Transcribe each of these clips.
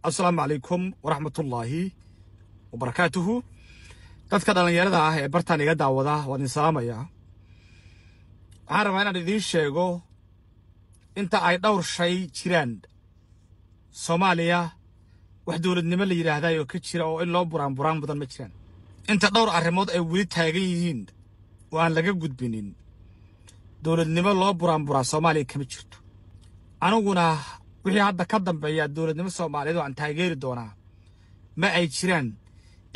السلام عليكم ورحمة الله وبركاته. dadka dhalinyarada ah ee bartaan iga daawada waan idin salaamayaa. waxaan rabaa inaan idiin sheego inta ay dhowr shay jiraan Soomaaliya wax dawladnimo la yiraahdo oo ka jira oo in loo buraan badan ma jiraan. inta dhowr arrimood ay weli taagan yihiin oo aan laga gudbinin dawladnimo loo buraan Soomaaliya kama jirto. aniguna wixii hadda ka dambeeya dawladnimo Soomaaliyeed oo aan taageeri doonaa ma ay jiraan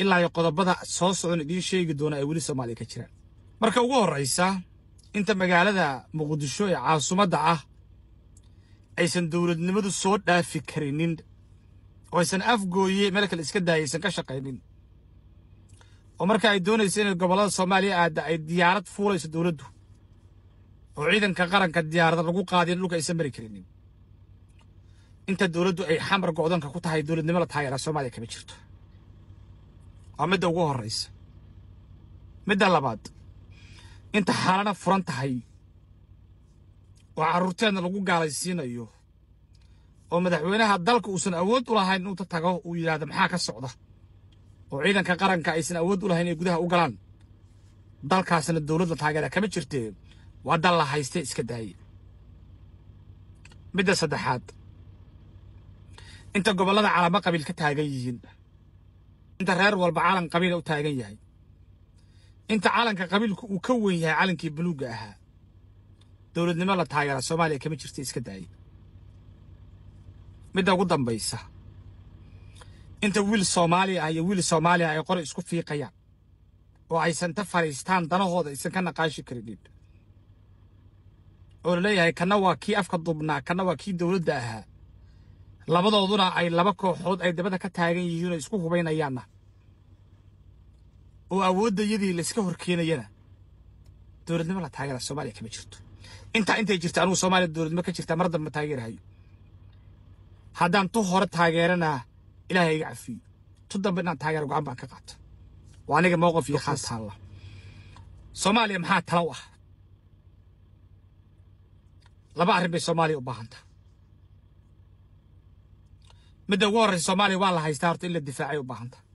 ilaa ay qodobada soo socon idiin sheegi doona ay weli Soomaaliya ka jiraan. marka ugu horeysa inta magaalada Muqdisho ee caasimadda ah aysan dawladnimadu soo dhaafi karinin oo aysan afgooye meel kale iska daayaysan ka shaqaynin oo marka ay doonayso in gobolada Soomaaliya ay diyaarad fuulayso dawladdu oo ciidanka qaranka diyaarada lagu qaadin dhulka aysan mari karinin. inta dawladdu ay xamar go'doonka ku tahay dawladnimo la taageero Soomaaliya kama jirto. amada ugu horeysa midda labaad inta xaalana furan tahay oo carruurteena lagu gaalaysiinayo oo madaxweynaha dalka uusan awood u lahayn inuu tago uu yiraahdo maxaa ka socda oo ciidanka qaranka aysan awood u lahayn inay gudaha u galaan dalkaasna dawladda taageera kama jirtee waa dal la haysta iska daayay. midda saddexaad inta gobolada calaamad qabiil ka taagan yihiin inta reer walba calan qabiil u taagan yahay inta calanka qabiilku uu ka weyn yahay calankii buluuga ahaa dawladnimo la taageero Soomaaliya kama jirto iska daayay. midda ugu dambaysa inta wiil Soomaali ah iyo wiil Soomaali ah ay qor isku fiiqayaan oo aysan ta fariistaan danahooda aysan ka naqaashi karin oo leeyahay kana waa kii afka dubnaa kana waa kii dawladda ahaa labadooduna ay laba kooxood ay dabada ka taagan yihiin oo isku hubaynayaana oo awoodayadii la iska horkeenayana dawladnimo la taageero Soomaaliya kama jirto. intay jirto anigu Soomaaliya dawladnimo ka jirta mar dambe taageerayo haddaan tu hore taageerana Ilaahay iga cafiyo tu dambe inaan taageero go'aan baan ka qaato waa aniga mowqif iyo khaas taala. Soomaaliya maxaa talo ah laba arrin bay Soomaaliya u baahan tahay. midda ugu horeysa Soomaaliya waa la haystaa horta in la difaacay u baahan tahay.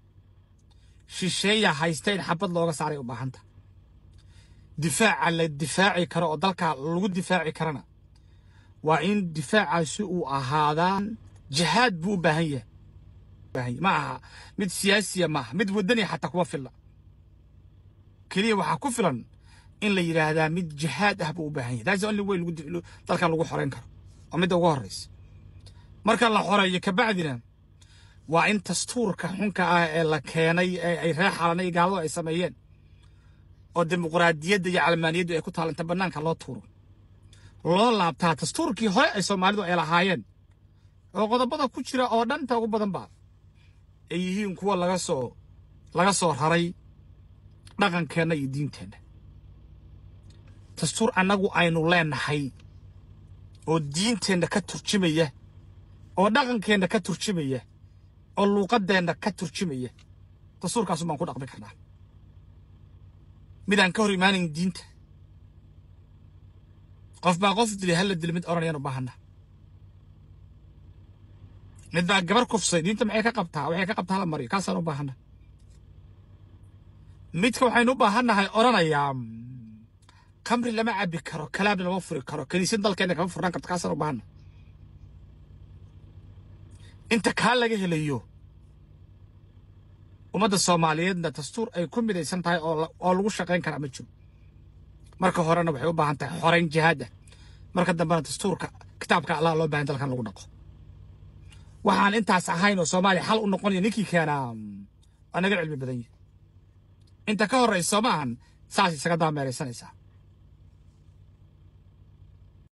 shisheeya haysta in xabad looga saaray u baahan tahay. difaaca la difaaci karo oo dalka lagu difaaci karana waa in difaacaasi uu ahaadaan jihaad buu u baahan yahay ma aha mid siyaasiya ma aha mid wadani xataa kuma filla kaliya waxaa ku filan in la yiraahdaa mid jihaad ah buu u baahan yahay. that's only way dalkan lagu xoreyn karo oo midda ugu horeysa. marka la xoreeyo ka bacdina waa in dastuurka xunka ah ee la keenay ay reexalanay gaalada ay sameeyeen oo dimuqraadiyadda iyo calmaaniyaddu ay ku taalanta banaanka loo tuuro loo laabtaa dastuurkii hore ay Soomaalidu ay lahaayeen oo qodobada ku jira oo dhanta ugu badan baa ay yihiin kuwa laga soo raray dhaqankeena iyo diinteena. dastuur anagu aynu leenahay oo diinteena ka turjumaya oo dhaqankeena ka turjumaya oo luuqadeena ka turjumaya dastuurkaas ma ku dhaqmi karnaa midaan ka hor imaanin diinta. qof dilay hal dil mid oranayaan u baahana mid baa gabar kufsay diinta maxay ka qabtaa la mariyo kaasaan u baahana. midka waxaynu u baahanahay oranayaa khamri lama cabi karo kalaabna lama furi karo kaniisad dalkeena kama furnaan karto kaasaan u baahana. inta kaa laga helayo ummadda Soomaaliyeedna dastuur ay ku midaysan tahay oo lagu shaqayn kara ma jiro. marka horena waxay u baahan tahay xoreyn jihaad ah marka dambena dastuurka kitaabka Allah loo baahan dalkan lagu dhaqo. waxaan intaas ahayn oo Soomaaliya xal u noqonaya ninkii keenaa anaga cilmi badan yahay. inta ka horeysa maahan saas isaga daameeraysanaysa